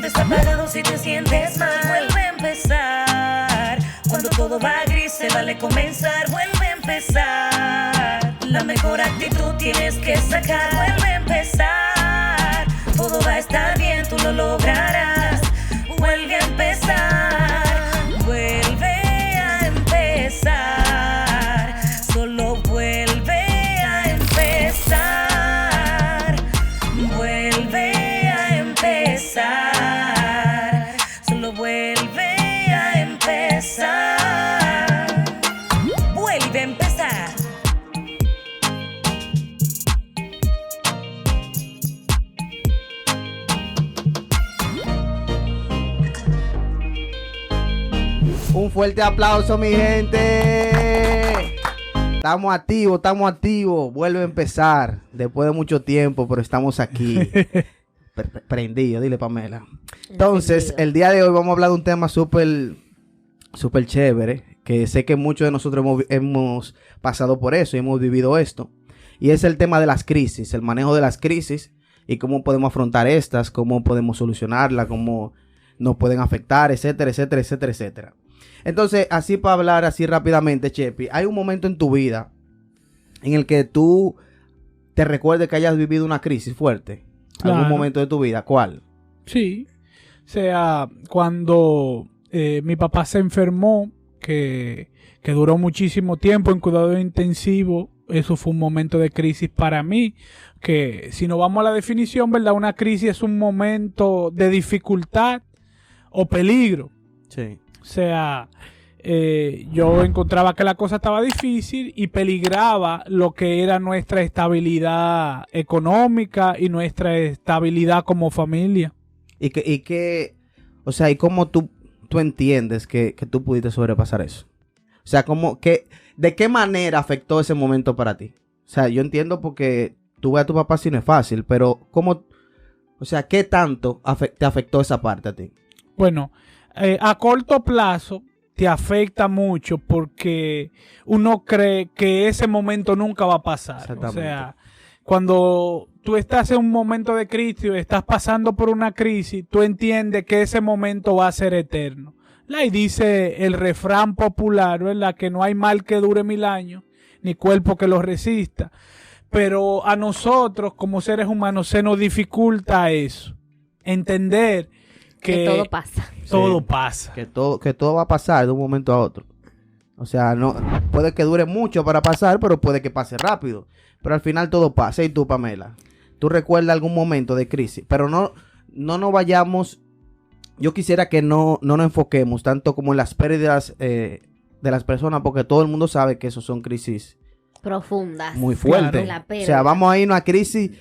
sientes apagado, si te sientes mal, vuelve a empezar. Cuando todo va gris, se vale comenzar, vuelve a empezar. La mejor actitud tienes que sacar, vuelve a empezar. Todo va a estar bien, tú lo lograrás. Vuelve a empezar, vuelve a empezar. Solo vuelve a empezar. Vuelve a empezar. Solo vuelve a empezar. Vuelve a empezar. Un fuerte aplauso, mi gente. Estamos activos. Vuelve a empezar. Después de mucho tiempo, pero estamos aquí. Prendido, dile, Pamela. Entonces, el día de hoy vamos a hablar de un tema súper chévere, que sé que muchos de nosotros hemos pasado por eso y hemos vivido esto. Y es el tema de las crisis, el manejo de las crisis y cómo podemos afrontar estas, cómo podemos solucionarlas, cómo nos pueden afectar, etcétera, etcétera, etcétera, etcétera. Entonces, así para hablar así rápidamente, Chepi, hay un momento en tu vida en el que tú te recuerdes que hayas vivido una crisis fuerte. Claro. ¿Algún momento de tu vida? ¿Cuál? Sí, o sea, cuando mi papá se enfermó, que duró muchísimo tiempo en cuidado intensivo, eso fue un momento de crisis para mí, que si nos vamos a la definición, ¿verdad? Una crisis es un momento de dificultad o peligro. Sí. O sea, yo encontraba que la cosa estaba difícil y peligraba lo que era nuestra estabilidad económica y nuestra estabilidad como familia. ¿Y o sea, y cómo tú entiendes que tú pudiste sobrepasar eso? O sea, ¿de qué manera afectó ese momento para ti? O sea, yo entiendo porque tú ves a tu papá si no es fácil, pero o sea, ¿qué tanto te afectó esa parte a ti? Bueno, a corto plazo te afecta mucho porque uno cree que ese momento nunca va a pasar. O sea, cuando tú estás en un momento de crisis o estás pasando por una crisis, tú entiendes que ese momento va a ser eterno. Y dice el refrán popular, ¿verdad? Que no hay mal que dure 1000 años, ni cuerpo que lo resista. Pero a nosotros, como seres humanos, se nos dificulta eso. Entender que todo pasa. Todo pasa. Que todo va a pasar de un momento a otro. O sea, no puede que dure mucho para pasar, pero puede que pase rápido. Pero al final todo pasa. ¿Y tú, Pamela? ¿Tú recuerdas algún momento de crisis? Pero no nos vayamos. Yo quisiera que no nos enfoquemos tanto como en las pérdidas de las personas, porque todo el mundo sabe que eso son crisis profundas. muy fuertes. Claro. O sea, vamos a ir a una crisis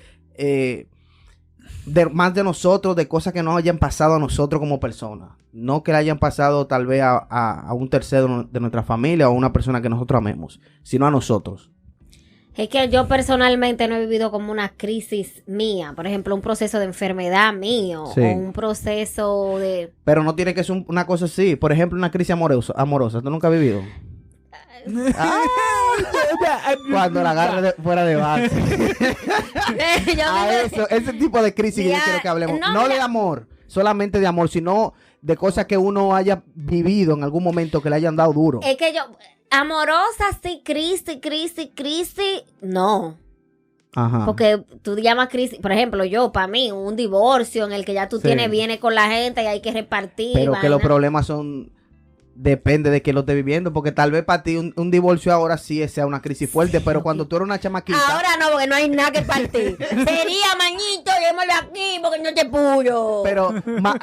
más de nosotros, de cosas que nos hayan pasado a nosotros como personas. No que le hayan pasado tal vez a un tercero de nuestra familia o a una persona que nosotros amemos, sino a nosotros. Es que yo personalmente no he vivido como una crisis mía. Por ejemplo, un proceso de enfermedad mío. Sí. O un proceso de... Pero no tiene que ser una cosa así. Por ejemplo, una crisis amorosa. ¿Tú nunca has vivido? Cuando la agarre fuera de base. Ese tipo de crisis que yo quiero que hablemos. No de amor, solamente de amor, sino de cosas que uno haya vivido en algún momento que le hayan dado duro. Es que yo... Amorosa, sí, crisis, no. Ajá. Porque tú llamas crisis, por ejemplo, para mí, un divorcio en el que ya tú tienes bienes con la gente y hay que repartir. Pero vaina. que los problemas depende de quién lo esté viviendo, porque tal vez para ti un divorcio ahora sí sea una crisis fuerte, pero cuando tú eres una chamaquita... Ahora no, porque no hay nada que partir. Sería, mañito, démoslo aquí porque no te puyo. Pero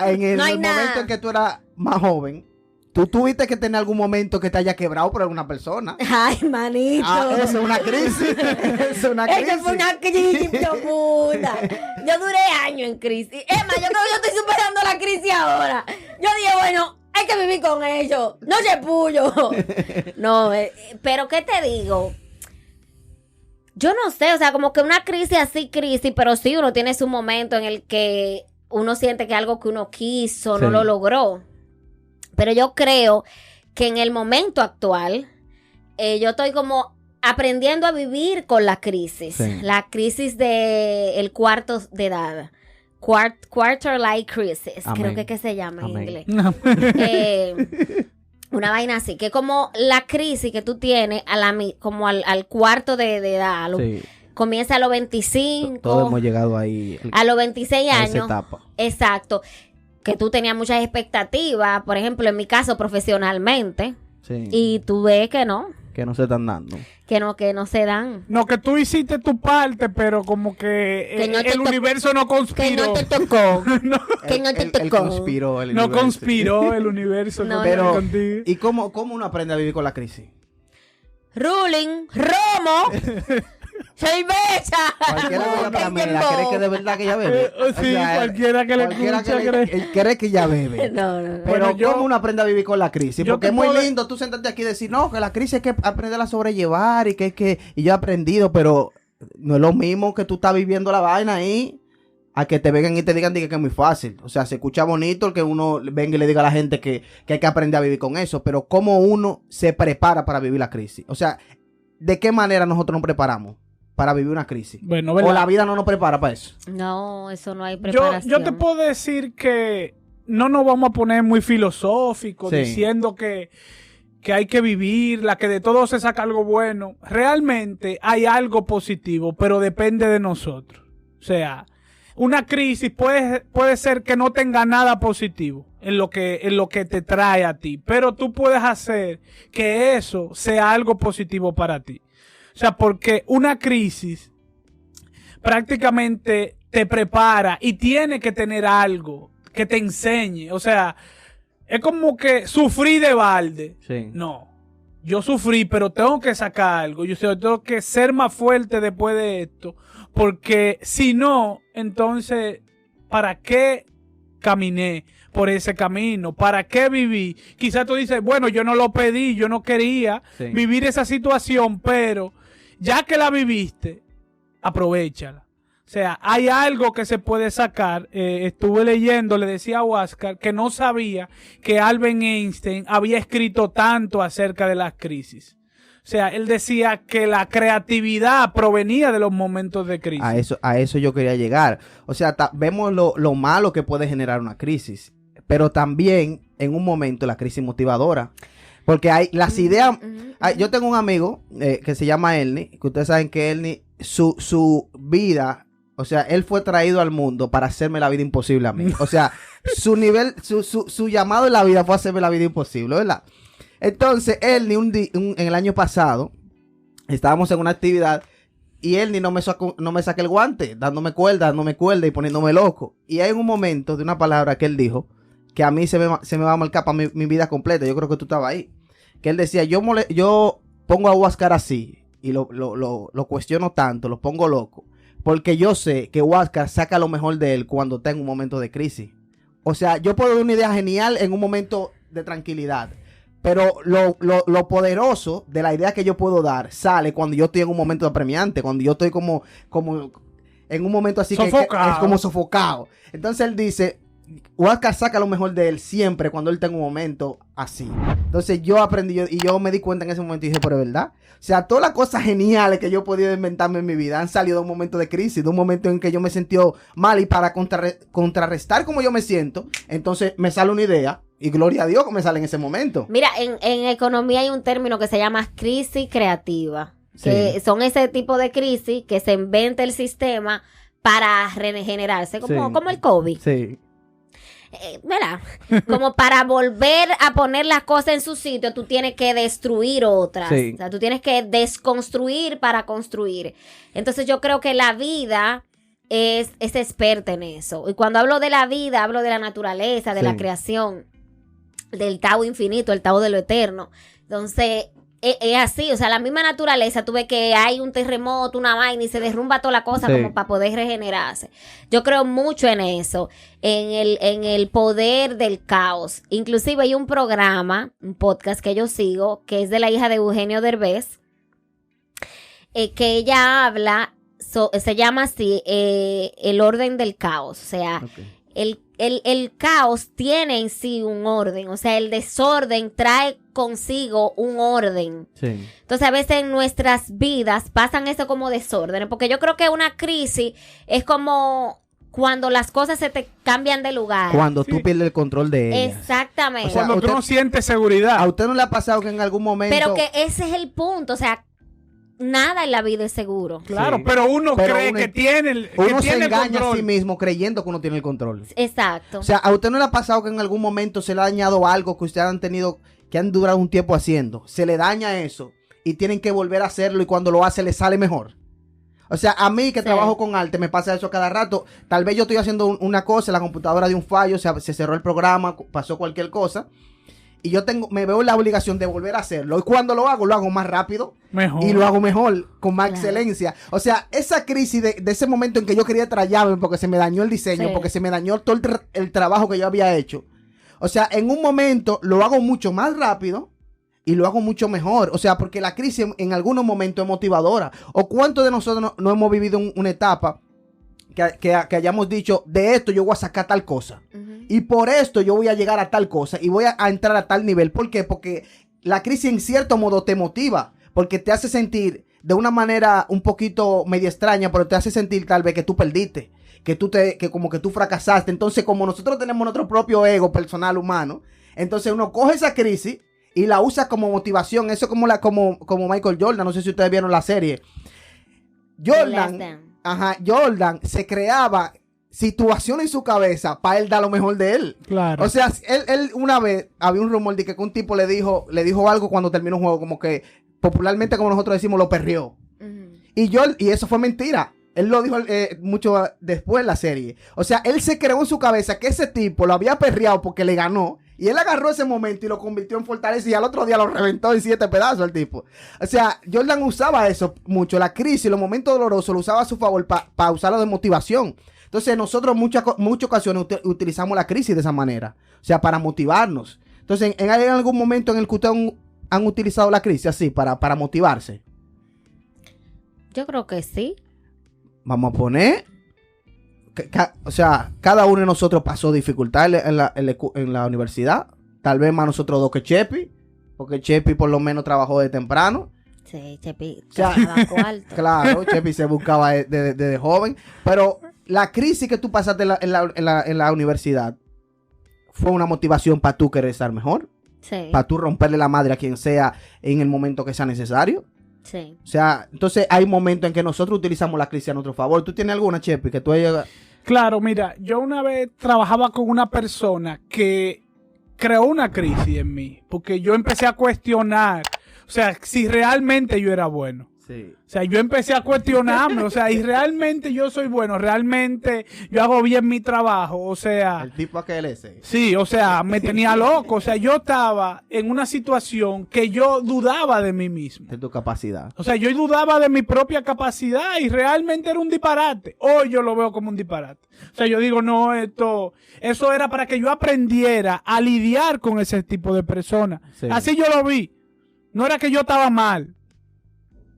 en el momento en que tú eras más joven... ¿Tú tuviste que tener algún momento que te haya quebrado por alguna persona? Ay, manito. Eso es una crisis. Eso fue una crisis profunda. Yo duré años en crisis. Es más, yo creo que yo estoy superando la crisis ahora. Yo dije, bueno, hay que vivir con ellos. No se puyo. No, pero ¿qué te digo? Yo no sé, o sea, como que una crisis así, pero sí uno tiene su momento en el que uno siente que algo que uno quiso no lo logró. Pero yo creo que en el momento actual, yo estoy como aprendiendo a vivir con la crisis. Sí. La crisis del cuarto de edad. quarter life crisis, Amén. creo que se llama en Amén. inglés. Una vaina así, que como la crisis que tú tienes como al cuarto de edad, Sí. comienza a los 25, Todos hemos llegado ahí. a los 26 a esa años. etapa. Exacto. Que tú tenías muchas expectativas, por ejemplo, en mi caso profesionalmente, Sí. y tú ves que no se están dando. que no se dan. No, que tú hiciste tu parte, pero como que, Que no te el to- universo no Que conspiró. no te tocó. No, Que no te Él tocó. conspiró. El no universo. conspiró el universo No, Pero, contigo. ¿y cómo uno aprende a vivir con la crisis? Ruling, romo, cerveza. Cualquiera que la mira, cree que de verdad que ella bebe. Sí, cualquiera que le escucha cree que ella bebe. No, no. Pero Bueno, ¿cómo uno aprende a vivir con la crisis? yo Porque te es muy puedo- lindo tú sentarte aquí y decir, no, que la crisis hay que aprenderla a sobrellevar y y yo he aprendido, pero no es lo mismo que tú estás viviendo la vaina ahí a que te vengan y te digan que es muy fácil. O sea, se escucha bonito el que uno venga y le diga a la gente que hay que aprender a vivir con eso, pero ¿cómo uno se prepara para vivir la crisis? O sea, ¿de qué manera nosotros nos preparamos para vivir una crisis? Bueno, O ¿verdad? la vida no nos prepara para eso. No, eso no hay Yo preparación. te puedo decir que no nos vamos a poner muy filosóficos Sí. diciendo que hay que vivirla, que de todo se saca algo bueno. Realmente hay algo positivo, pero depende de nosotros. O sea, una crisis puede ser que no tenga nada positivo en lo que te trae a ti, pero tú puedes hacer que eso sea algo positivo para ti. O sea, porque una crisis prácticamente te prepara y tiene que tener algo que te enseñe. O sea, es como que sufrí de balde. Sí. No, yo sufrí, pero tengo que sacar algo. Yo tengo que ser más fuerte después de esto, porque si no, entonces, ¿para qué caminé por ese camino? ¿Para qué viví? Quizás tú dices, bueno, yo no lo pedí, yo no quería Sí. vivir esa situación, pero ya que la viviste, aprovéchala. O sea, hay algo que se puede sacar. Estuve leyendo, le decía a Oscar que no sabía que Albert Einstein había escrito tanto acerca de las crisis. O sea, él decía que la creatividad provenía de los momentos de crisis. A eso yo quería llegar. O sea, vemos lo malo que puede generar una crisis, pero también en un momento la crisis motivadora. Porque hay las ideas. Yo tengo un amigo que se llama Ernie, que ustedes saben que Ernie, su vida, o sea, él fue traído al mundo para hacerme la vida imposible a mí. O sea, su nivel, su llamado en la vida fue hacerme la vida imposible, ¿verdad? Entonces, Ernie, en el año pasado, estábamos en una actividad y Ernie no me saca el guante, dándome cuerda y poniéndome loco. Y hay un momento de una palabra que él dijo que a mí se me va a marcar para mi vida completa. Yo creo que tú estabas ahí. Que él decía, yo pongo a Huáscar así y lo cuestiono tanto, lo pongo loco, porque yo sé que Huáscar saca lo mejor de él cuando está en un momento de crisis. O sea, yo puedo dar una idea genial en un momento de tranquilidad, pero lo poderoso de la idea que yo puedo dar sale cuando yo estoy en un momento apremiante, cuando yo estoy como en un momento así que es como sofocado. Entonces él dice, Huáscar saca lo mejor de él siempre cuando él está en un momento así. Entonces yo aprendí y yo me di cuenta en ese momento y dije, pero es verdad. O sea, todas las cosas geniales que yo he podido inventarme en mi vida han salido de un momento de crisis, de un momento en que yo me sentí mal, y para contrarrestar como yo me siento, entonces me sale una idea y gloria a Dios que me sale en ese momento. Mira, en economía hay un término que se llama crisis creativa. Sí. Que son ese tipo de crisis que se inventa el sistema para regenerarse, como el COVID. Sí. ¿Verdad? Como para volver a poner las cosas en su sitio, tú tienes que destruir otras. Sí. O sea, tú tienes que desconstruir para construir. Entonces yo creo que la vida es experta en eso. Y cuando hablo de la vida, hablo de la naturaleza, de Sí. la creación, del Tao infinito, el Tao de lo eterno. Entonces, es así, o sea, la misma naturaleza, tú ves que hay un terremoto, una vaina y se derrumba toda la cosa Sí. como para poder regenerarse. Yo creo mucho en eso, en el poder del caos. Inclusive hay un programa, un podcast que yo sigo, que es de la hija de Eugenio Derbez, que ella habla, se llama así, el orden del caos, o sea, Okay. el caos tiene en sí un orden, o sea, el desorden trae consigo un orden. Sí. Entonces, a veces en nuestras vidas pasan eso como desorden, porque yo creo que una crisis es como cuando las cosas se te cambian de lugar. Cuando tú pierdes el control de ellas. Exactamente. O sea, Cuando tú no sientes seguridad. ¿A usted no le ha pasado que en algún momento... Pero que ese es el punto, o sea, nada en la vida es seguro. Claro, Sí. pero uno Pero cree uno- que tiene el Uno que se tiene engaña a control. sí mismo creyendo que uno tiene el control. Exacto. O sea, ¿a usted no le ha pasado que en algún momento se le ha dañado algo que ustedes han tenido, que han durado un tiempo haciendo? Se le daña eso y tienen que volver a hacerlo y cuando lo hace le sale mejor. O sea, a mí que Sí. trabajo con arte me pasa eso cada rato. Tal vez yo estoy haciendo una cosa, la computadora dio un fallo, se cerró el programa, pasó cualquier cosa. Y yo me veo en la obligación de volver a hacerlo. Y cuando lo hago más rápido. Mejor. Y lo hago mejor, con más Claro. excelencia. O sea, esa crisis de ese momento en que yo quería trallarme porque se me dañó el diseño, Sí. porque se me dañó todo el trabajo que yo había hecho. O sea, en un momento lo hago mucho más rápido y lo hago mucho mejor. O sea, porque la crisis en algunos momentos es motivadora. ¿O cuántos de nosotros no hemos vivido una etapa que hayamos dicho, de esto yo voy a sacar tal cosa? Ujú. Y por esto yo voy a llegar a tal cosa y voy a entrar a tal nivel. ¿Por qué? Porque la crisis en cierto modo te motiva, porque te hace sentir de una manera un poquito media extraña, pero te hace sentir tal vez que tú perdiste, que como que tú fracasaste. Entonces, como nosotros tenemos nuestro propio ego personal humano, entonces uno coge esa crisis y la usa como motivación. Eso como Michael Jordan, no sé si ustedes vieron la serie. The Last Dance. Jordan se creaba situaciones en su cabeza para él dar lo mejor de él. Claro. O sea, él una vez había un rumor de que un tipo le dijo algo cuando terminó un juego, como que popularmente, como nosotros decimos, lo perrió. Ujú. Y eso fue mentira. Él lo dijo mucho después en la serie. O sea, él se creó en su cabeza que ese tipo lo había perreado porque le ganó. Y él agarró ese momento y lo convirtió en fortaleza y al otro día lo reventó en 7 pedazos al tipo. O sea, Jordan usaba eso mucho. La crisis, los momentos dolorosos, lo usaba a su favor para usarlo de motivación. Entonces nosotros muchas ocasiones utilizamos la crisis de esa manera. O sea, para motivarnos. Entonces, ¿hay algún momento en el que ustedes han utilizado la crisis así para motivarse? Yo creo que sí. Vamos a poner... O sea, cada uno de nosotros pasó dificultades en la universidad. Tal vez más nosotros dos que Chepi. Porque Chepi por lo menos trabajó de temprano. Sí, Chepi, O sea, trabajaba cuarto. Claro, Chepi se buscaba desde joven. Pero la crisis que tú pasaste en la universidad fue una motivación para tú querer estar mejor. Sí, Para tú romperle la madre a quien sea en el momento que sea necesario. sí. O sea, entonces hay momentos en que nosotros utilizamos la crisis a nuestro favor. ¿Tú tienes alguna, Chepi, que tú hayas... Claro, mira, yo una vez trabajaba con una persona que creó una crisis en mí, porque yo empecé a cuestionar, o sea, si realmente yo era bueno. Sí. O sea, yo empecé a cuestionarme, o sea, y realmente yo soy bueno, realmente yo hago bien mi trabajo, o sea, El tipo aquel ese. sí, o sea, me tenía loco, o sea, yo estaba en una situación que yo dudaba de mí mismo. De tu capacidad. O sea, yo dudaba de mi propia capacidad y realmente era un disparate. Hoy yo lo veo como un disparate. O sea, yo digo, no, eso era para que yo aprendiera a lidiar con ese tipo de personas. Sí. Así yo lo vi. No era que yo estaba mal.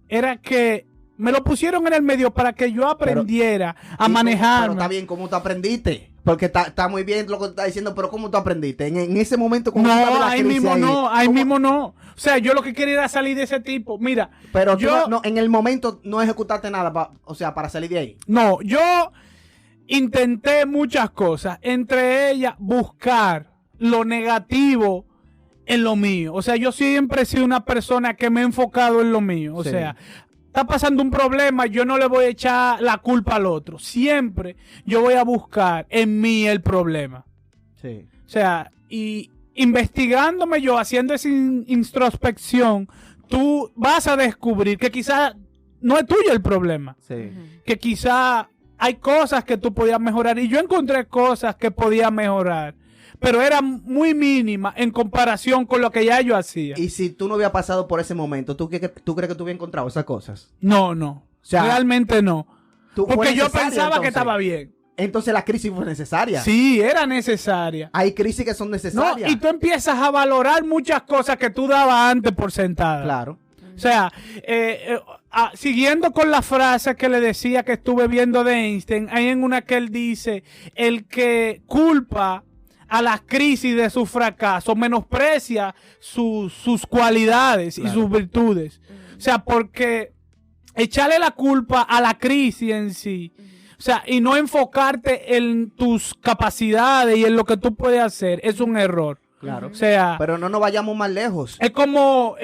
Era que me lo pusieron en el medio para que yo aprendiera a manejarme. Pero está bien, ¿cómo tú aprendiste? Porque está muy bien lo que tú estás diciendo, pero ¿cómo tú aprendiste? En ese momento, ¿cómo tú No, estabas en la ahí crisis mismo no, ahí ¿cómo? mismo no. O sea, yo lo que quería era salir de ese tipo. Mira, Pero tú yo, no, en el momento no ejecutaste nada, para salir de ahí. no, yo intenté muchas cosas, entre ellas buscar lo negativo en lo mío. O sea, yo siempre he sido una persona que me he enfocado en lo mío. O Sí. sea, está pasando un problema, yo no le voy a echar la culpa al otro. Siempre yo voy a buscar en mí el problema. Sí. O sea, y investigándome yo, haciendo esa introspección, tú vas a descubrir que quizás no es tuyo el problema. Sí. Ujú. Que quizás hay cosas que tú podías mejorar. Y yo encontré cosas que podía mejorar, pero era muy mínima en comparación con lo que ya yo hacía. Y si tú no habías pasado por ese momento, ¿tú crees que tú hubieras encontrado esas cosas? No, O sea, realmente no. ¿Fue Porque yo necesaria, pensaba que entonces? estaba bien. Entonces la crisis fue necesaria. Sí, era necesaria. Hay crisis que son No, necesarias. y tú empiezas a valorar muchas cosas que tú dabas antes por sentada. Claro. O sea, siguiendo con la frase que le decía que estuve viendo de Einstein, hay en una que él dice, el que culpa a las crisis de su fracaso menosprecia sus cualidades Claro. y sus virtudes. O sea, porque echarle la culpa a la crisis en sí O sea, y no enfocarte en tus capacidades y en lo que tú puedes hacer es un error. Claro. O sea, pero no nos vayamos más lejos. es como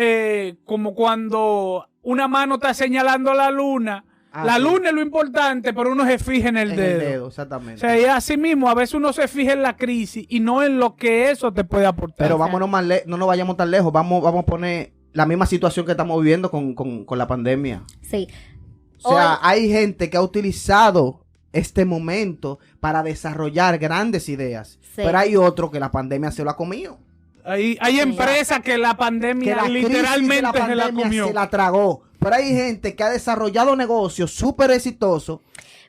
cuando una mano está señalando la luna. La luna es lo importante, pero uno se fija en el dedo. Exactamente. O sea, y así mismo, a veces uno se fija en la crisis y no en lo que eso te puede aportar. Pero vámonos más no nos vayamos tan lejos. Vamos a poner la misma situación que estamos viviendo con la pandemia. Sí. O sea, hay gente que ha utilizado este momento para desarrollar grandes ideas. Sí. Pero hay otro que la pandemia se lo ha comido. Hay empresas que la pandemia Que la literalmente crisis de se la pandemia comió. se la tragó. Pero hay gente que ha desarrollado negocios súper exitosos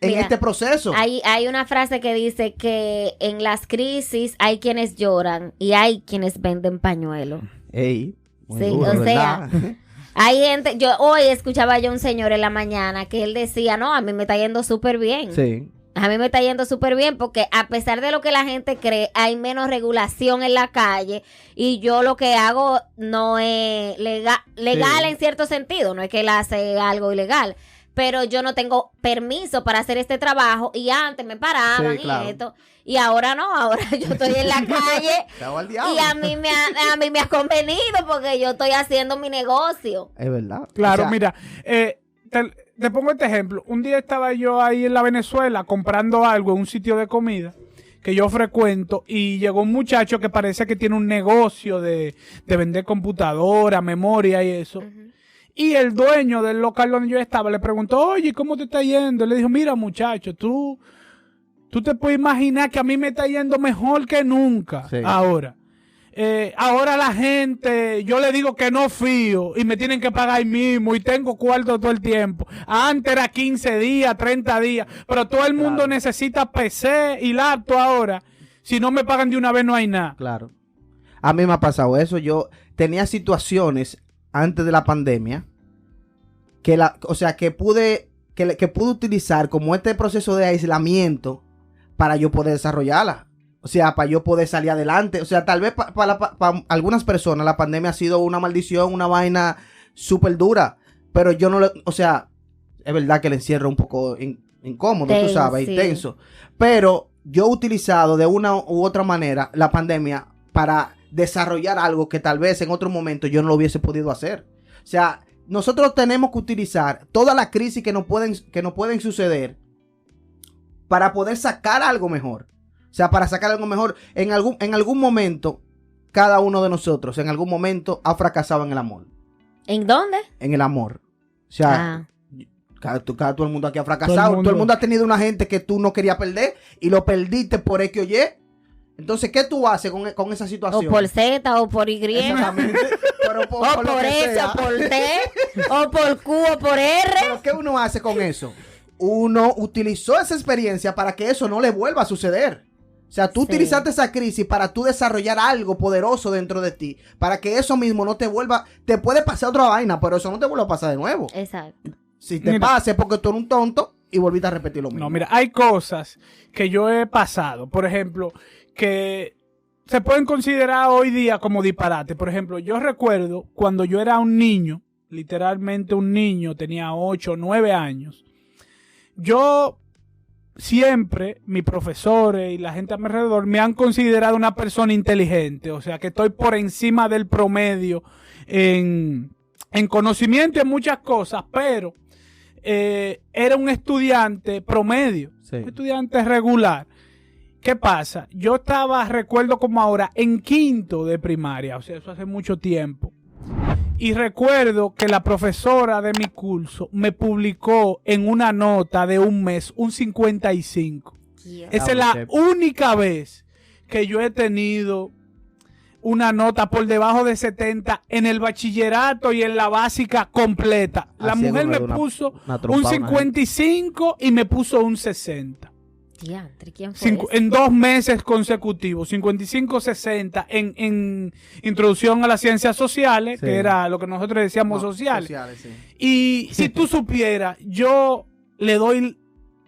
en Mira, este proceso. Hay una frase que dice que en las crisis hay quienes lloran y hay quienes venden pañuelos. Ey, muy Sí, duro, o sea, ¿verdad? hay gente, hoy escuchaba yo un señor en la mañana que él decía, no, a mí me está yendo súper bien. Sí. A mí me está yendo súper bien porque a pesar de lo que la gente cree, hay menos regulación en la calle y yo lo que hago no es legal Sí. en cierto sentido, no es que él hace algo ilegal, pero yo no tengo permiso para hacer este trabajo y antes me paraban Sí, claro. y esto y ahora no, ahora yo estoy en la calle Cago al diablo. y a mí me ha convenido porque yo estoy haciendo mi negocio. Es verdad. Claro, O sea, mira, te pongo este ejemplo. Un día estaba yo ahí en la Venezuela comprando algo en un sitio de comida que yo frecuento y llegó un muchacho que parece que tiene un negocio de vender computadora, memoria y eso. Y el dueño del local donde yo estaba le preguntó, oye, ¿cómo te está yendo? Y le dijo, mira muchacho, tú te puedes imaginar que a mí me está yendo mejor que nunca Sí. ahora. Ahora la gente, yo le digo que no fío y me tienen que pagar ahí mismo y tengo cuarto todo el tiempo. Antes era 15 días, 30 días, pero todo el mundo necesita PC y laptop ahora. Si no me pagan de una vez no hay nada. Claro. A mí me ha pasado eso. Yo tenía situaciones antes de la pandemia que pude utilizar como este proceso de aislamiento para yo poder desarrollarla. O sea, para yo poder salir adelante. O sea, tal vez para algunas personas la pandemia ha sido una maldición, una vaina súper dura. Pero yo no o sea, es verdad que el encierro es un poco incómodo, tú sabes, Sí. intenso. Pero yo he utilizado de una u otra manera la pandemia para desarrollar algo que tal vez en otro momento yo no lo hubiese podido hacer. O sea, nosotros tenemos que utilizar toda la crisis que nos pueden suceder para poder sacar algo mejor. O sea, para sacar algo mejor. En algún momento, cada uno de nosotros, en algún momento, ha fracasado en el amor. ¿En dónde? En el amor. O sea, todo el mundo aquí ha fracasado. Todo el mundo. Todo el mundo ha tenido una gente que tú no querías perder y lo perdiste por X o Y. Entonces, ¿qué tú haces con esa situación? O por Z, o por Y, Exactamente. Pero o lo por que S, sea. o por T, o por Q, o por R. Pero ¿qué uno hace con eso? Uno utilizó esa experiencia para que eso no le vuelva a suceder. O sea, tú Sí. utilizaste esa crisis para tú desarrollar algo poderoso dentro de ti, para que eso mismo no te vuelva, te puede pasar otra vaina, pero eso no te vuelva a pasar de nuevo. Exacto. Si te Mira. pase porque tú eres un tonto y volviste a repetir lo mismo. No, mira, hay cosas que yo he pasado, por ejemplo, que se pueden considerar hoy día como disparate. Por ejemplo, yo recuerdo cuando yo era un niño, literalmente un niño, tenía 8 o 9 años, yo siempre, mis profesores y la gente a mi alrededor me han considerado una persona inteligente, o sea que estoy por encima del promedio en conocimiento en muchas cosas, pero era un estudiante promedio, Sí. un estudiante regular. ¿Qué pasa? Yo estaba, recuerdo como ahora, en quinto de primaria, o sea, eso hace mucho tiempo. Y recuerdo que la profesora de mi curso me publicó en una nota de un mes un 55. Esa es la Chef. única vez que yo he tenido una nota por debajo de 70 en el bachillerato y en la básica completa. La Así es, mujer me una puso trompa, un una 55 y me puso un 60. Diantre, ¿quién fue ese? En 2 meses consecutivos, 55-60 en introducción a las ciencias sociales, Sí. que era lo que nosotros decíamos No, sociales. sí. Y si tú supieras, yo le doy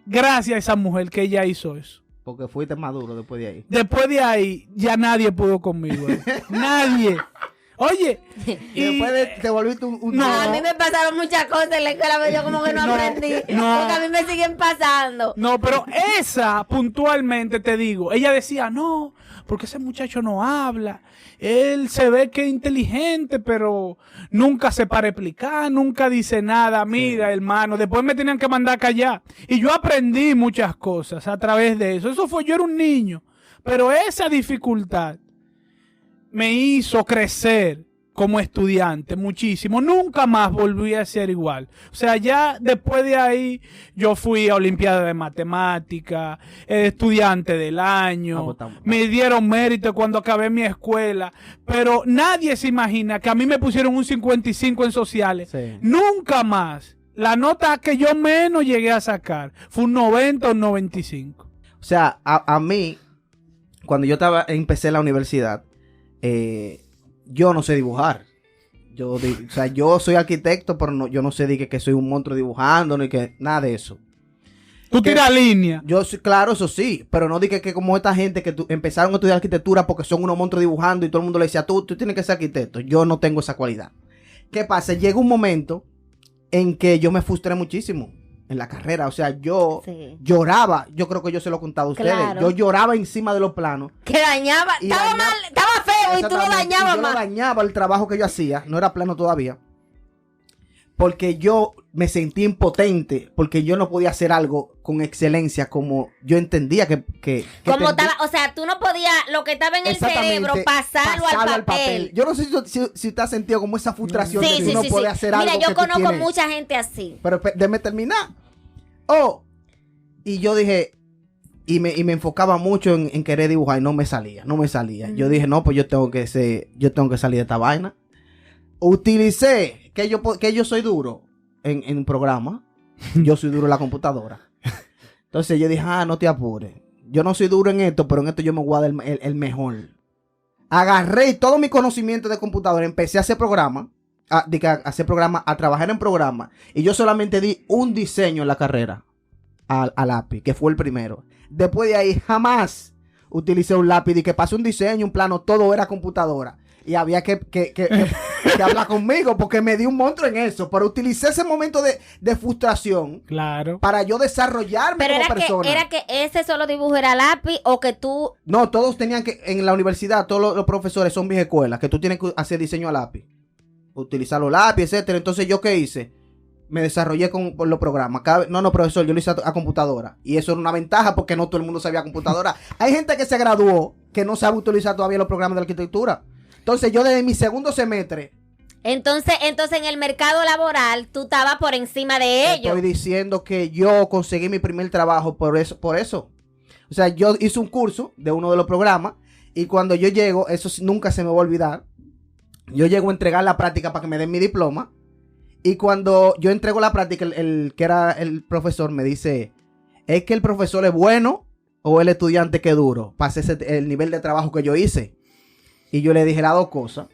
gracias a esa mujer que ella hizo eso. Porque fuiste maduro después de ahí. Después de ahí, ya nadie pudo conmigo. Nadie. Oye, y después te volviste un no, a mí me pasaron muchas cosas en la escuela, pero yo como que no aprendí. No. Porque a mí me siguen pasando. No, pero esa, puntualmente te digo, ella decía, no, porque ese muchacho no habla. Él se ve que es inteligente, pero nunca se para explicar, nunca dice nada. Mira, hermano, después me tenían que mandar a callar. Y yo aprendí muchas cosas a través de eso. Yo era un niño, pero esa dificultad me hizo crecer como estudiante muchísimo. Nunca más volví a ser igual. O sea, ya después de ahí yo fui a Olimpiada de Matemática, estudiante del año, me dieron mérito cuando acabé mi escuela, pero nadie se imagina que a mí me pusieron un 55 en sociales. Sí. Nunca más. La nota que yo menos llegué a sacar fue un 90 o un 95. O sea, a mí, cuando yo empecé la universidad, yo no sé dibujar. O sea, yo soy arquitecto, pero no, yo no sé que soy un monstruo dibujando, ni que nada de eso. Tú tiras línea. Yo claro, eso sí, pero no dije que como esta gente que empezaron a estudiar arquitectura porque son unos monstruos dibujando y todo el mundo le decía, tú tienes que ser arquitecto. Yo no tengo esa cualidad. ¿Qué pasa? Llega un momento en que yo me frustré muchísimo en la carrera. O sea, yo lloraba. Yo creo que yo se lo he contado a ustedes. Claro. Yo lloraba encima de los planos. Que dañaba. Estaba mal, estaba feo y tú lo dañabas más. Yo dañaba el trabajo que yo hacía. No era plano todavía. Porque yo me sentí impotente. Porque yo no podía hacer algo con excelencia como yo entendía que como estaba, o sea, tú no podías lo que estaba en el cerebro pasarlo al papel. Yo no sé si te has sentido como esa frustración de que uno puede hacer algo. Mira, yo conozco mucha gente así. Pero déjame terminar. Y yo dije, y me enfocaba mucho en querer dibujar y no me salía. Yo dije, no, pues yo tengo que salir de esta vaina. Utilicé que yo soy duro en programa. Yo soy duro en la computadora. Entonces yo dije, no te apures. Yo no soy duro en esto, pero en esto yo me voy a dar el mejor. Agarré todo mi conocimiento de computadora, empecé a hacer programas. A trabajar en programas. Y yo solamente di un diseño en la carrera al lápiz, que fue el primero. Después de ahí jamás utilicé un lápiz y que pasé un diseño, un plano, todo era computadora. Y había que hablar conmigo porque me di un monstruo en eso. Pero utilicé ese momento de frustración, claro, para yo desarrollarme como persona. Pero era que ese solo dibujo era lápiz o que tú... No, todos tenían que, en la universidad, todos los profesores son viejas escuelas, que tú tienes que hacer diseño a lápiz. Utilizar los lápices, etcétera. Entonces, ¿yo qué hice? Me desarrollé con los programas. No, profesor, yo lo hice a computadora. Y eso era una ventaja porque no todo el mundo sabía computadora. Hay gente que se graduó que no sabe utilizar todavía los programas de arquitectura. Entonces, yo desde mi segundo semestre... Entonces en el mercado laboral, tú estabas por encima de ellos. Estoy diciendo que yo conseguí mi primer trabajo por eso. O sea, yo hice un curso de uno de los programas y cuando yo llego, eso nunca se me va a olvidar. Yo llego a entregar la práctica para que me den mi diploma. Y cuando yo entrego la práctica, el que era el profesor me dice, ¿es que el profesor es bueno o el estudiante que es duro? Para hacer el nivel de trabajo que yo hice. Y yo le dije las dos cosas.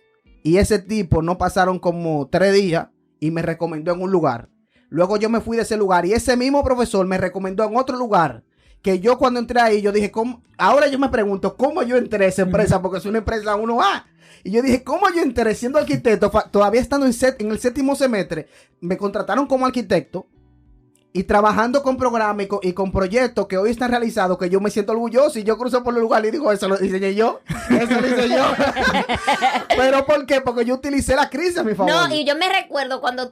Y ese tipo no pasaron como 3 días y me recomendó en un lugar. Luego yo me fui de ese lugar y ese mismo profesor me recomendó en otro lugar. Que yo cuando entré ahí, yo dije, ¿cómo? Ahora yo me pregunto, ¿cómo yo entré a esa empresa? Porque es una empresa 1A. Y yo dije, ¿cómo yo entré siendo arquitecto? Todavía estando en el 7º semestre, me contrataron como arquitecto y trabajando con programas y con proyectos que hoy están realizados, que yo me siento orgulloso y yo cruzo por el lugar y digo, eso lo diseñé yo, eso lo hice yo. ¿Pero por qué? Porque yo utilicé la crisis a mi favor. No, y yo me recuerdo cuando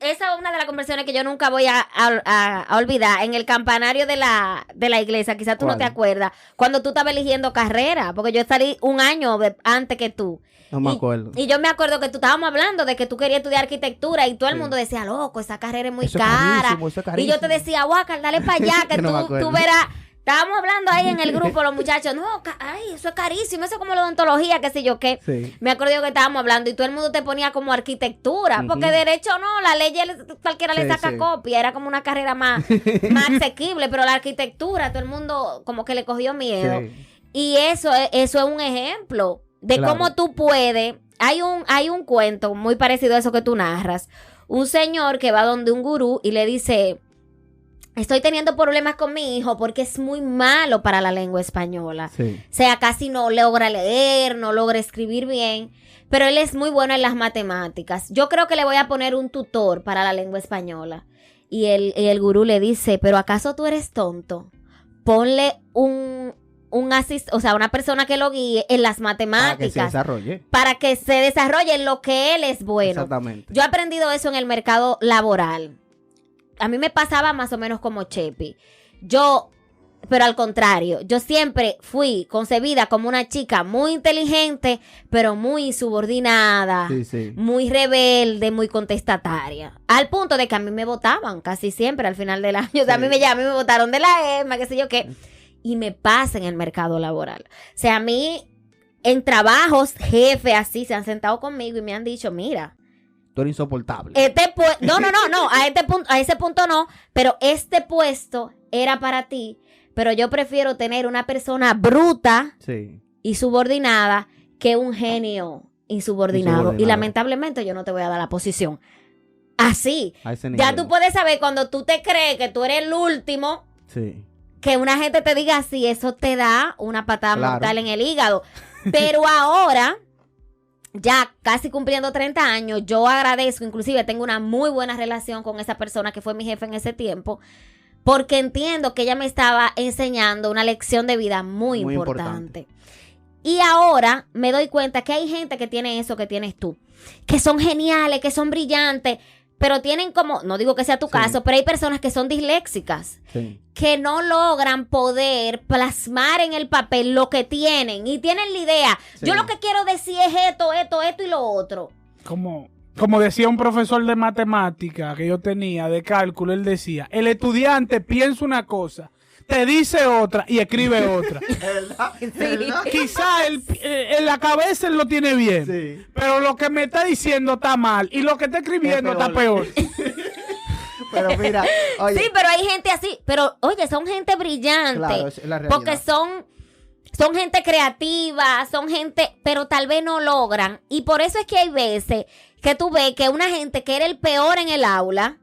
esa es una de las conversaciones que yo nunca voy a olvidar, en el campanario de la iglesia, quizás tú no te acuerdas, cuando tú estabas eligiendo carrera, porque yo salí un año antes que tú. No me acuerdo. Y yo me acuerdo que tú estábamos hablando de que tú querías estudiar arquitectura y todo el mundo decía, loco, esa carrera es muy cara. Es carísimo. Y yo te decía, Huácar, dale para allá, que tú verás. Estábamos hablando ahí en el grupo, los muchachos, no, eso es carísimo, eso es como la odontología, qué sé yo qué. Sí. Me acuerdo que estábamos hablando y todo el mundo te ponía como arquitectura, porque derecho no, la ley cualquiera le saca copia, era como una carrera más asequible, pero la arquitectura, todo el mundo como que le cogió miedo. Sí. Y eso es un ejemplo de cómo tú puedes. Hay un cuento muy parecido a eso que tú narras. Un señor que va donde un gurú y le dice, estoy teniendo problemas con mi hijo porque es muy malo para la lengua española. Sí. O sea, casi no logra leer, no logra escribir bien, pero él es muy bueno en las matemáticas. Yo creo que le voy a poner un tutor para la lengua española. Y el gurú le dice, ¿pero acaso tú eres tonto? Ponle una persona que lo guíe en las matemáticas. Para que se desarrolle en lo que él es bueno. Exactamente. Yo he aprendido eso en el mercado laboral. A mí me pasaba más o menos como Chepi. Pero al contrario, yo siempre fui concebida como una chica muy inteligente, pero muy subordinada, muy rebelde, muy contestataria. Al punto de que a mí me votaban casi siempre al final del año. O sea, a mí me votaron de la EMA, qué sé yo qué. Y me pasa en el mercado laboral. O sea, a mí en trabajos, jefes así, se han sentado conmigo y me han dicho, mira, tú eres insoportable. No, a ese punto no, pero este puesto era para ti, pero yo prefiero tener una persona bruta y subordinada que un genio insubordinado. Y lamentablemente yo no te voy a dar la posición. Así. Ya tú puedes saber cuando tú te crees que tú eres el último, que una gente te diga así, eso te da una patada mortal en el hígado. Pero ahora, ya casi cumpliendo 30 años, yo agradezco, inclusive tengo una muy buena relación con esa persona que fue mi jefe en ese tiempo, porque entiendo que ella me estaba enseñando una lección de vida muy importante. Y ahora me doy cuenta que hay gente que tiene eso que tienes tú, que son geniales, que son brillantes, pero tienen como, no digo que sea tu caso, pero hay personas que son disléxicas, que no logran poder plasmar en el papel lo que tienen y tienen la idea. Yo lo que quiero decir es esto y lo otro. Como decía un profesor de matemática que yo tenía, de cálculo, él decía, el estudiante piensa una cosa, te dice otra y escribe otra. ¿Verdad? Quizá en la cabeza él lo tiene bien, pero lo que me está diciendo está mal y lo que está escribiendo está peor. Pero mira, oye. Sí, pero hay gente así, pero oye, son gente brillante, claro, es la realidad. porque son gente creativa, son gente, pero tal vez no logran. Y por eso es que hay veces que tú ves que una gente que era el peor en el aula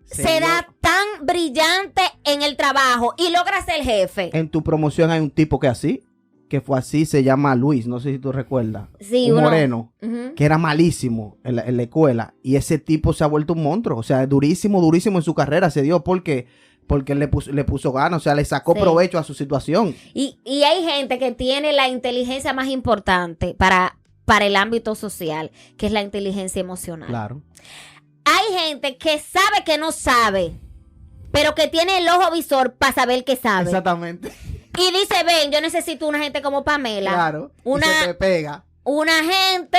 será tan brillante en el trabajo y logra ser jefe. En tu promoción hay un tipo que fue así, se llama Luis, no sé si tú recuerdas. Sí, un moreno, que era malísimo en la escuela. Y ese tipo se ha vuelto un monstruo. O sea, durísimo en su carrera. Se dio porque él le puso ganas, o sea, le sacó provecho a su situación. Y hay gente que tiene la inteligencia más importante para el ámbito social, que es la inteligencia emocional. Claro. Hay gente que sabe que no sabe, pero que tiene el ojo visor para saber que sabe. Exactamente. Y dice, ven, yo necesito una gente como Pamela. Claro. Y se te pega. Una gente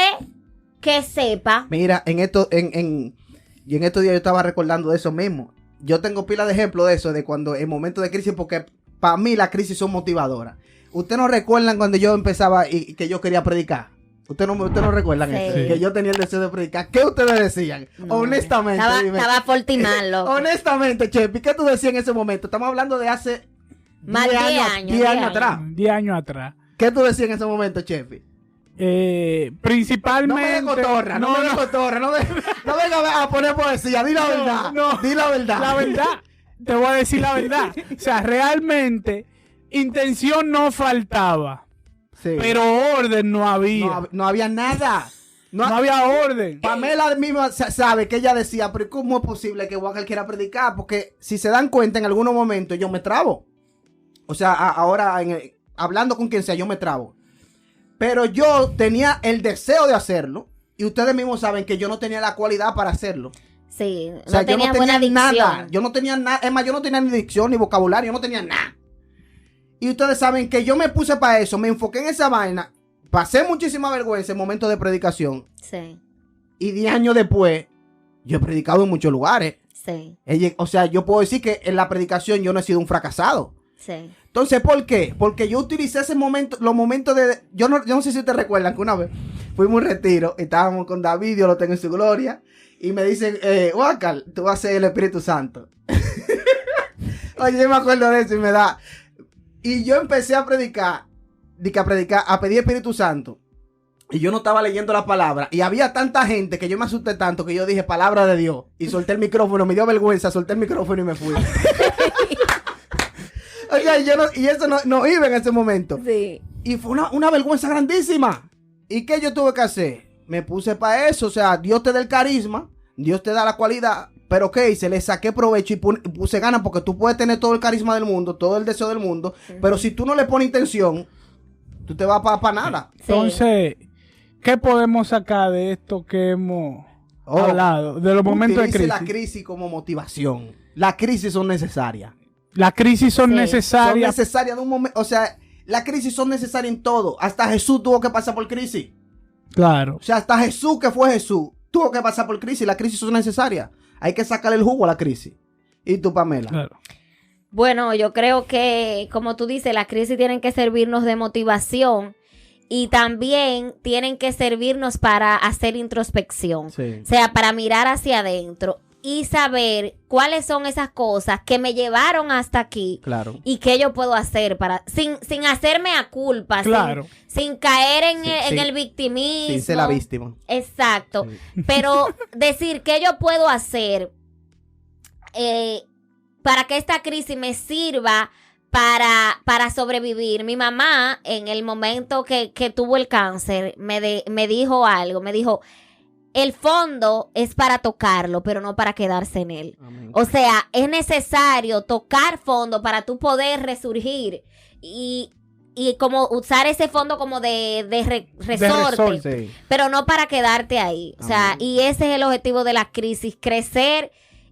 que sepa. Mira, en estos días yo estaba recordando de eso mismo. Yo tengo pila de ejemplos de eso, de cuando en momentos de crisis, porque para mí las crisis son motivadoras. ¿Ustedes no recuerdan cuando yo empezaba y que yo quería predicar? ¿Ustedes no recuerdan eso? Que yo tenía el deseo de predicar. ¿Qué ustedes decían? No, honestamente. Estaba fortimal, loco. Honestamente, Chepi, ¿qué tú decías en ese momento? Estamos hablando de hace más 10 años. 10 años atrás. 10 años atrás. ¿Qué tú decías en ese momento, Chepi? Principalmente. No me de cotorra, no venga a poner poesía, di la verdad. Di la verdad. La verdad, te voy a decir la verdad. O sea, realmente, intención no faltaba. Pero orden no había. No había nada. No había orden. Pamela misma sabe que ella decía, pero ¿cómo es posible que Walker quiera predicar? Porque si se dan cuenta, en algunos momentos yo me trabo. O sea, ahora hablando con quien sea, yo me trabo. Pero yo tenía el deseo de hacerlo. Y ustedes mismos saben que yo no tenía la cualidad para hacerlo. Sí, o sea, yo no tenía buena dicción. Nada. Yo no tenía nada. Es más, yo no tenía ni dicción ni vocabulario. Yo no tenía nada. Y ustedes saben que yo me puse para eso. Me enfoqué en esa vaina. Pasé muchísima vergüenza en momentos de predicación. Sí. Y 10 años después, yo he predicado en muchos lugares. Sí. O sea, yo puedo decir que en la predicación yo no he sido un fracasado. Sí. Entonces, ¿por qué? Porque yo utilicé ese momento, los momentos de... Yo no sé si te recuerdan que una vez fuimos a un retiro, estábamos con David, Dios lo tenga en su gloria, y me dicen, Walker, tú vas a ser el Espíritu Santo. Oye, yo me acuerdo de eso y me da... Y yo empecé a predicar, a pedir Espíritu Santo. y yo no estaba leyendo la palabra, y había tanta gente que yo me asusté tanto que yo dije palabra de Dios, y solté el micrófono, me dio vergüenza, solté el micrófono y me fui. O sea, y eso no iba en ese momento. Sí. Y fue una vergüenza grandísima. ¿Y qué yo tuve que hacer? Me puse para eso. O sea, Dios te da el carisma, Dios te da la cualidad. Pero ¿qué hice? Le saqué provecho y puse ganas, porque tú puedes tener todo el carisma del mundo, todo el deseo del mundo. Pero si tú no le pones intención, tú te vas para nada. Sí. Entonces, ¿qué podemos sacar de esto que hemos hablado? De los momentos de Utilice crisis. la crisis como motivación. Las crisis son necesarias. Las crisis son Sí. Son necesarias. necesarias de un momento. O sea, las crisis son necesarias en todo. Hasta Jesús tuvo que pasar por crisis. Claro. O sea, hasta Jesús, que fue Jesús, tuvo que pasar por crisis. Las crisis son necesarias. Hay que sacarle el jugo a la crisis. ¿Y tú, Pamela? Claro. Bueno, yo creo que, como tú dices, las crisis tienen que servirnos de motivación y también tienen que servirnos para hacer introspección. Sí. O sea, para mirar hacia adentro y saber cuáles son esas cosas que me llevaron hasta aquí Claro. y qué yo puedo hacer para sin hacerme a culpa, Claro. sin caer en, Sí, en sí. el victimismo. Sí, ser la víctima. Exacto. Sí. Pero decir qué yo puedo hacer para que esta crisis me sirva para sobrevivir. Mi mamá, en el momento que tuvo el cáncer, me dijo algo. Me dijo, el fondo es para tocarlo, pero no para quedarse en él. Amén. O sea, es necesario tocar fondo para tú poder resurgir y como usar ese fondo como de resorte, Sí. pero no para quedarte ahí. O sea, Amén. y ese es el objetivo de la crisis, crecer.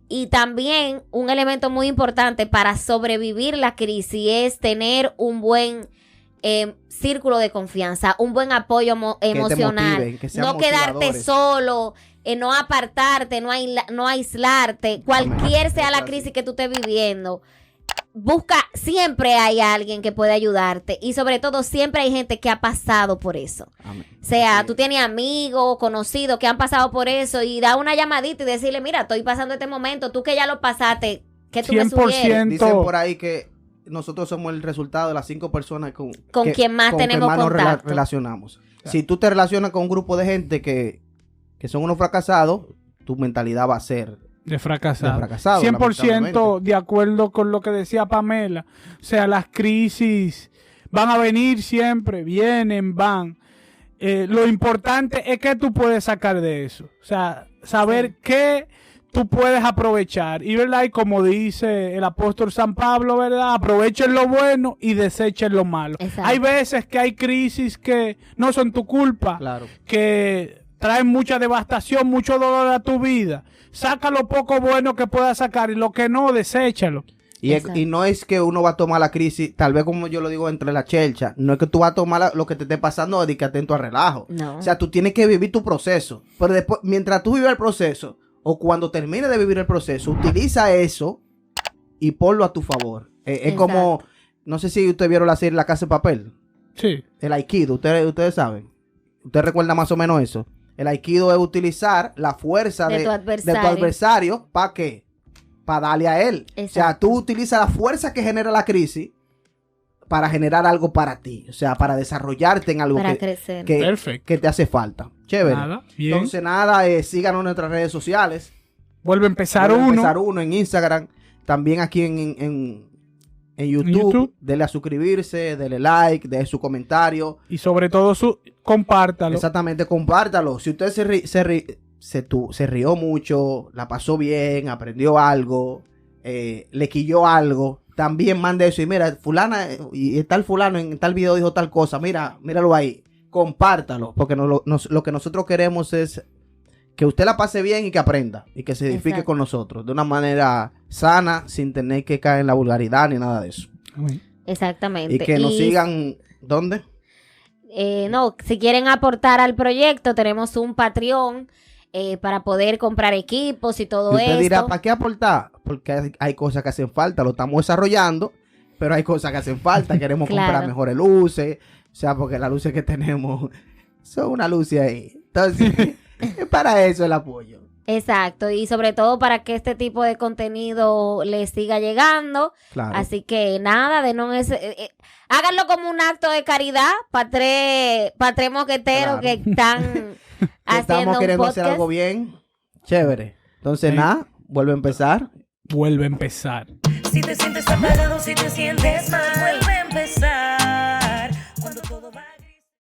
Y también un elemento muy importante para sobrevivir la crisis es tener un buen círculo de confianza, un buen apoyo emocional. motiven, que sean No quedarte motivadores. solo, no apartarte, no aislarte. Cualquier sea la Exacto. crisis que tú estés viviendo, busca, siempre hay alguien que puede ayudarte. Y sobre todo, siempre hay gente que ha pasado por eso. Amén. O sea, Así tú es. tienes amigos, conocidos que han pasado por eso y da una llamadita y decirle, mira, estoy pasando este momento, tú que ya lo pasaste, ¿qué tú me 100%. sugieres? Dicen por ahí que nosotros somos el resultado de las 5 personas con quien más tenemos nos contacto. relacionamos. Claro. Si tú te relacionas con un grupo de gente que son unos fracasados, tu mentalidad va a ser De fracasado. de fracasado. 100% lamentablemente. de acuerdo con lo que decía Pamela. O sea, las crisis van a venir siempre, vienen, van. Lo importante es que tú puedes sacar de eso. O sea, saber qué tú puedes aprovechar. Y, ¿verdad? Y como dice el apóstol San Pablo, ¿verdad? Aprovechen lo bueno y desechen lo malo. Exacto. Hay veces que hay crisis que no son tu culpa, Claro. que traen mucha devastación, mucho dolor a tu vida. Saca lo poco bueno que puedas sacar y lo que no, deséchalo. Exacto. Y no es que uno va a tomar la crisis, tal vez como yo lo digo entre la chelcha, no es que tú vas a tomar lo que te esté pasando de que atento a relajo. No. O sea, tú tienes que vivir tu proceso. Pero después, mientras tú vives el proceso, o cuando termines de vivir el proceso, utiliza eso y ponlo a tu favor. Es Exacto. como, no sé si ustedes vieron la serie La Casa de Papel, Sí. el Aikido, ustedes saben. ¿Ustedes recuerdan más o menos eso? El Aikido es utilizar la fuerza De de tu adversario. adversario. ¿Para qué? Para darle a él. Exacto. O sea, tú utilizas la fuerza que genera la crisis para generar algo para ti. O sea, para desarrollarte en algo Para que, crecer. Perfecto. que te hace falta. Chévere. Nada, bien. Entonces, nada, síganos en nuestras redes sociales. Vuelve a empezar Vuelve a uno. empezar uno en Instagram. También aquí en YouTube. YouTube. Dele a suscribirse, dele like, deje su comentario. Y sobre todo, compártalo. Exactamente, compártalo. Si usted se rió mucho, la pasó bien, aprendió algo, le quilló algo, también mande eso. Y mira, fulana, y tal fulano en tal video dijo tal cosa, míralo ahí, compártalo, porque lo que nosotros queremos es que usted la pase bien y que aprenda, y que se edifique Exacto. con nosotros, de una manera sana, sin tener que caer en la vulgaridad ni nada de eso. Exactamente. Y que nos sigan, ¿dónde? No, si quieren aportar al proyecto, tenemos un Patreon para poder comprar equipos y todo Y usted esto. dirá, ¿para qué aportar? Porque hay cosas que hacen falta, lo estamos desarrollando, pero hay cosas que hacen falta, queremos Claro. comprar mejores luces, o sea, porque las luces que tenemos son una luz ahí. Entonces, es para eso el apoyo. Exacto, y sobre todo para que este tipo de contenido les siga llegando. Claro. Así que nada, háganlo como un acto de caridad para tres moqueteros que están haciendo estamos queriendo un hacer podcast. algo bien. Chévere. Entonces, nada, vuelve a empezar. Vuelve a empezar. Si te sientes apagado, si te sientes mal, vuelve a empezar.